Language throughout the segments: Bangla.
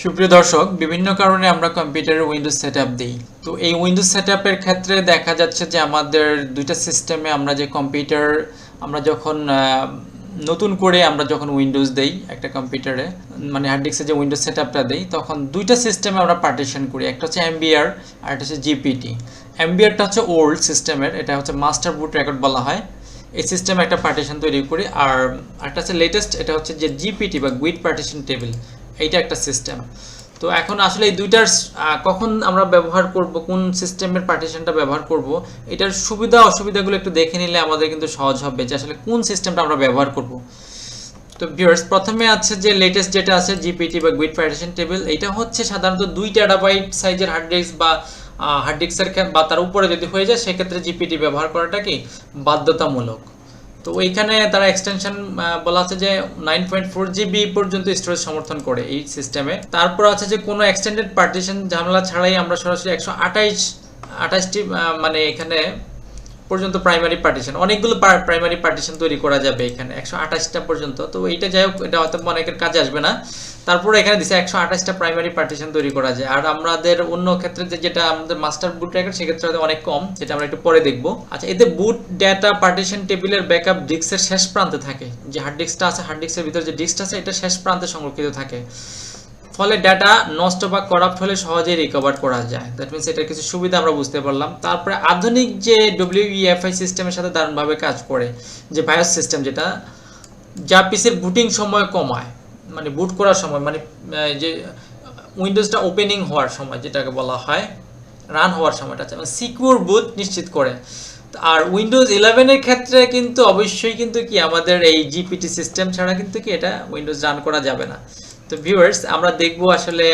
সুপ্রিয় দর্শক, বিভিন্ন কারণে আমরা কম্পিউটারে উইন্ডোজ সেটআপ দিই। তো এই উইন্ডোজ সেটআপের ক্ষেত্রে দেখা যাচ্ছে যে আমাদের দুইটা সিস্টেমে আমরা যে কম্পিউটার আমরা যখন নতুন করে আমরা যখন উইন্ডোজ দেই একটা কম্পিউটারে, মানে হার্ড ডিস্কে যে উইন্ডোজ সেটআপটা দেই, তখন দুইটা সিস্টেমে আমরা পার্টিশন করি। একটা হচ্ছে এমবিআর আর একটা হচ্ছে জিপিটি। এমবিআরটা হচ্ছে ওল্ড সিস্টেমের, এটা হচ্ছে মাস্টার বুট রেকর্ড বলা হয়। এই সিস্টেমে একটা পার্টিশন তৈরি করি। আর একটা হচ্ছে লেটেস্ট, এটা হচ্ছে যে জিপিটি বা গুইড পার্টিশন টেবিল, এইটা একটা সিস্টেম। তো এখন আসলে এই দুইটার কখন আমরা ব্যবহার করব, কোন সিস্টেমের পার্টিশনটা ব্যবহার করব, এটার সুবিধা অসুবিধাগুলো একটু দেখে নিলে আমাদের কিন্তু সহজ হবে যে আসলে কোন সিস্টেমটা আমরা ব্যবহার করব। তো ভিউয়ার্স, প্রথমে আছে যে লেটেস্ট যেটা আছে জিপিটি বা গুইড পার্টিশন টেবিল, এটা হচ্ছে সাধারণত 2 টেরাবাইট সাইজের হার্ড ডিস্ক বা হার্ড ডিস্কের বা তার উপরে যদি হয়ে যায় সেক্ষেত্রে জিপিটি ব্যবহার করাটা কি বাধ্যতামূলক। তো ওইখানে তারা এক্সটেনশন বলা আছে যে 9.4 জিবি পর্যন্ত স্টোরেজ সমর্থন করে এই সিস্টেমে। তারপর আছে যে কোনো এক্সটেন্ডেড পার্টিশন ঝামেলা ছাড়াই আমরা সরাসরি 128টি মানে এখানে পর্যন্ত প্রাইমারি পার্টিশন, অনেকগুলো প্রাইমারি পার্টিশন তৈরি করা যাবে এখানে 128টা পর্যন্ত। তো এইটা যাই হোক, এটা হয়তো অনেকের কাজে আসবে না। তারপরে এখানে দিচ্ছে 128টা প্রাইমারি পার্টিশন তৈরি করা যায়। আর আমাদের অন্য ক্ষেত্রে যেটা আমাদের মাস্টার বুট রেকর্ড, সেক্ষেত্রে হয়তো অনেক কম, যেটা আমরা একটু পরে দেখবো। আচ্ছা, এতে বুট ডাটা পার্টিশন টেবিলের ব্যাকআপ ডিস্কের শেষ প্রান্তে থাকে। যে হার্ড ডিস্কটা আছে, হার্ড ডিস্কের ভিতরে যে ডিস্কটা আছে, এটা শেষ প্রান্তে সংরক্ষিত থাকে। ফলে ডাটা নষ্ট বা করাপ্ট হলে সহজেই রিকভার করা যায়। দ্যাট মিনস এটার কিছু সুবিধা আমরা বুঝতে পারলাম। তারপরে আধুনিক যে ডব্লিউইএফআই সিস্টেমের সাথে দারুণভাবে কাজ করে, যে বায়োস সিস্টেম, যেটা যা পিসির বুটিং সময় কমায়, মানে বুট করার সময়, মানে যে উইন্ডোজটা ওপেনিং হওয়ার সময় যেটাকে বলা হয় রান হওয়ার সময়টা, সিকিউর বুট নিশ্চিত করে। আর উইন্ডোজ 11-এর ক্ষেত্রে কিন্তু অবশ্যই কিন্তু কি আমাদের এই জিপিটি সিস্টেম ছাড়া কিন্তু কি এটা উইন্ডোজ রান করা যাবে না। তো ভিউয়ার্স, আমরা দেখবো আসলে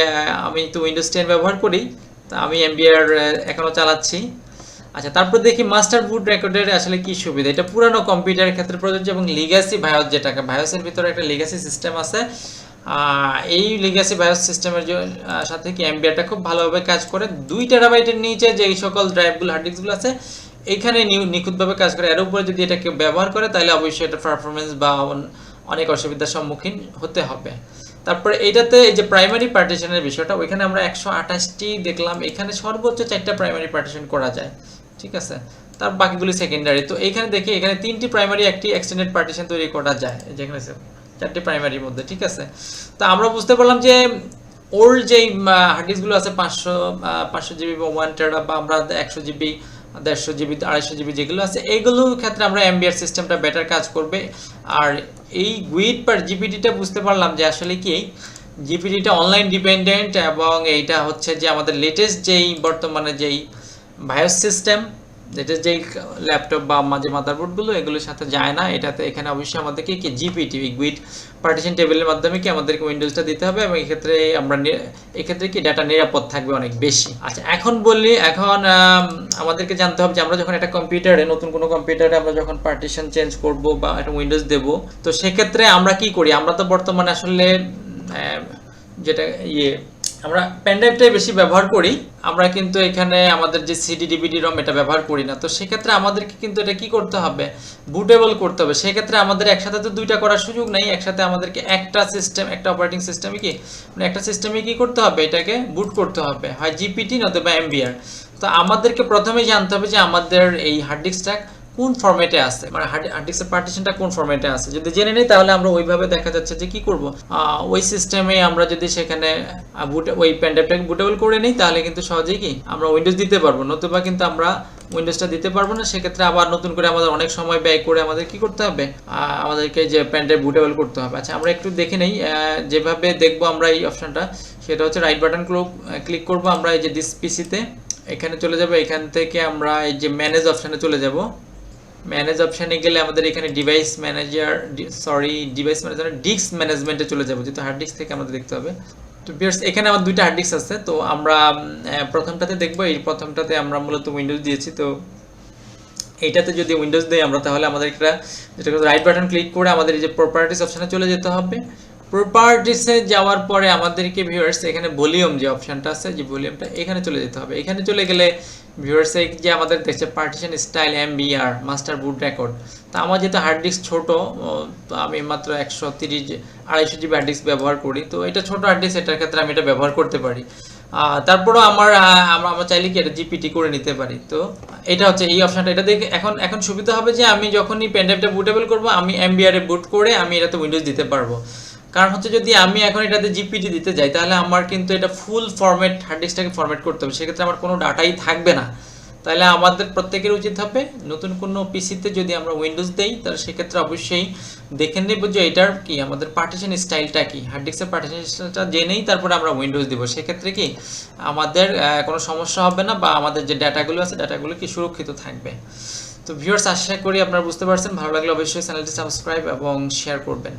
আমি তো উইন্ডোজ 10 ব্যবহার করি, তো আমি এমবিআর এখনো চালাচ্ছি। আচ্ছা, তারপর দেখি মাস্টার বুট রেকর্ডের আসলে কি সুবিধা। এটা পুরানো কম্পিউটারের ক্ষেত্রে প্রযোজ্য এবং লিগ্যাসি বায়োস, যেটাকে বায়োসের ভিতরে একটা লিগ্যাসি সিস্টেম আছে, এই লিগ্যাসি বায়োস সিস্টেমের সাথে কি এমবিআরটা খুব ভালোভাবে কাজ করে। 2 টেরাবাইটের নিচে যে এই সকল ড্রাইভগুলো, হার্ড ডিস্কগুলো আছে, এইখানে নিখুঁতভাবে কাজ করে। এর উপরে যদি এটাকে ব্যবহার করে তাহলে অবশ্যই এটা পারফরমেন্স বা অনেক অসুবিধার সম্মুখীন হতে হবে। তারপরে এইটাতে এই যে প্রাইমারি পার্টিশনের বিষয়টা, ওইখানে আমরা 128টি দেখলাম, এখানে সর্বোচ্চ 4টা প্রাইমারি পার্টিশন করা যায়, ঠিক আছে। তার বাকিগুলি সেকেন্ডারি। তো এইখানে দেখি এখানে 3টি প্রাইমারি, একটি এক্সটেন্ডেড পার্টিশন তৈরি করা যায়, যেখানে 4টি প্রাইমারির মধ্যে, ঠিক আছে। তো আমরা বুঝতে পারলাম যে ওল্ড যেই হার্ড ডিস্কগুলো আছে 500 জিবি বা 1 টেরা, বা আমরা 100 জিবি, 150 জিবি, 250 জিবি যেগুলো আছে, এইগুলোর ক্ষেত্রে আমরা এমবিআর সিস্টেমটা বেটার কাজ করবে। আর এই গুইড পার জিপিটিটা বুঝতে পারলাম যে আসলে কি জিপিটিটা অনলাইন ডিপেন্ডেন্ট, এবং এইটা হচ্ছে যে আমাদের লেটেস্ট যেই বর্তমানে যেই বায়োস সিস্টেম, যেটা যেই ল্যাপটপ বা যে মাদারবোর্ডগুলো, এগুলোর সাথে যায় না। এটাতে এখানে অবশ্যই আমাদেরকে কি জিপিটি গুইড পার্টিশন টেবিলের মাধ্যমে কি আমাদেরকে উইন্ডোজটা দিতে হবে, এবং এক্ষেত্রে আমরা এক্ষেত্রে কি ডাটা নিরাপদ থাকবে অনেক বেশি। আচ্ছা, এখন বলি, এখন আমাদেরকে জানতে হবে যে আমরা যখন একটা কম্পিউটারে, নতুন কোনো কম্পিউটারে আমরা যখন পার্টিশন চেঞ্জ করব বা একটা উইন্ডোজ দেব, তো সেক্ষেত্রে আমরা কি করি। আমরা তো বর্তমানে আসলে যেটা আমরা পেনড্রাইভটাই বেশি ব্যবহার করি। আমরা কিন্তু এখানে আমাদের যে সিডি ডিভিডি রম, এটা ব্যবহার করি না। তো সেক্ষেত্রে আমাদেরকে কিন্তু এটা কি করতে হবে, বুটেবল করতে হবে। সেক্ষেত্রে আমাদের একসাথে তো দুইটা করার সুযোগ নেই, একসাথে আমাদেরকে একটা সিস্টেম, একটা অপারেটিং সিস্টেমে কি, মানে একটা সিস্টেমে কি করতে হবে, এটাকে বুট করতে হবে, হয় জিপিটি নয়তো বা এমবিআর। তো আমাদেরকে প্রথমেই জানতে হবে যে আমাদের এই হার্ড ডিস্কটা কোন ফরম্যাটে আছে, মানে হার্ড ডিস্কের পার্টিশনটা কোন ফরম্যাটে আছে। যদি জেনে নিই তাহলে আমরা ওইভাবে দেখা যাচ্ছে যে কি করব, ওই সিস্টেমে আমরা যদি সেখানে ওই পেনড্রাইভটাকে বুটেবল করে নিই, তাহলে কিন্তু সহজেই কি আমরা উইন্ডোজ দিতে পারবো। নতুবা কিন্তু আমরা উইন্ডোজটা দিতে পারবো না। সেক্ষেত্রে আবার নতুন করে আমাদের অনেক সময় ব্যয় করে আমাদের কি করতে হবে, আমাদেরকে যে পেনড্রাইভ বুটেবল করতে হবে। আচ্ছা, আমরা একটু দেখে নেই যেভাবে দেখবো আমরা এই অপশনটা, সেটা হচ্ছে রাইট বাটন ক্লিক করবো আমরা এই যে দিস পিসিতে, এখানে চলে যাবো। এখান থেকে আমরা এই যে ম্যানেজ অপশানে চলে যাব। ম্যানেজ অপশানে গেলে আমাদের এখানে ডিভাইস ম্যানেজার, ডিস্ক ম্যানেজমেন্টে চলে যাবো, যেহেতু হার্ড ডিস্ক থেকে আমাদের দেখতে হবে। তো ভিউয়ার্স, এখানে আমার 2টা হার্ড ডিস্ক আছে। তো আমরা প্রথমটাতে দেখবো, এই প্রথমটাতে আমরা মূলত উইন্ডোজ দিয়েছি। তো এইটাতে যদি উইন্ডোজ দেই আমরা, তাহলে আমাদের একটা যেটা রাইট বাটন ক্লিক করে আমাদের এই যে প্রপার্টিস অপশানে চলে যেতে হবে। প্রপার্টিসে যাওয়ার পরে আমাদেরকে ভিউয়ার্স এখানে ভলিউম যে অপশনটা আছে, যে ভলিউমটা এখানে চলে যেতে হবে। এখানে চলে গেলে ভিউয়ার্স যে আমাদের দেখছে পার্টিশন স্টাইল এমবিআর মাস্টার বুট রেকর্ড। তা আমার যেহেতু হার্ড ডিস্ক ছোট, তো আমি মাত্র 130 250 জিবি হার্ড ডিস্ক ব্যবহার করি, তো এটা ছোট হার্ড ডিস্ক, এটার ক্ষেত্রে আমি এটা ব্যবহার করতে পারি। তারপরেও আমরা চাইলে কি এটা জিপিটি করে নিতে পারি। তো এটা হচ্ছে এই অপশনটা, এটা দেখে এখন সুবিধা হবে যে আমি যখনই পেন ড্রাইভটা বুটেবল করবো, আমি এমবিআর এ বুট করে আমি এটাতে উইন্ডোজ দিতে পারবো। কারণ হচ্ছে যদি আমি এখন এটাতে জিপিটি দিতে যাই, তাহলে আমার কিন্তু এটা ফুল ফরম্যাট হার্ড ডিস্কটাকে ফরম্যাট করতে হবে, সেক্ষেত্রে আমার কোনো ডাটাই থাকবে না। তাহলে আমাদের প্রত্যেকের উচিত হবে নতুন কোনো পিসিতে যদি আমরা উইন্ডোজ দেই, তাহলে সেক্ষেত্রে অবশ্যই দেখে নেব যে এটার কি আমাদের পার্টিশন স্টাইলটা কি, হার্ড ডিস্কের পার্টিশন স্টাইলটা জেনেই তারপরে আমরা উইন্ডোজ দিব। সেক্ষেত্রে কি আমাদের কোনো সমস্যা হবে না, বা আমাদের যে ডাটাগুলো আছে ডাটাগুলো কি সুরক্ষিত থাকবে। তো ভিউয়ার্স, আশা করি আপনারা বুঝতে পারছেন। ভালো লাগলে অবশ্যই চ্যানেলটি সাবস্ক্রাইব এবং শেয়ার করবেন।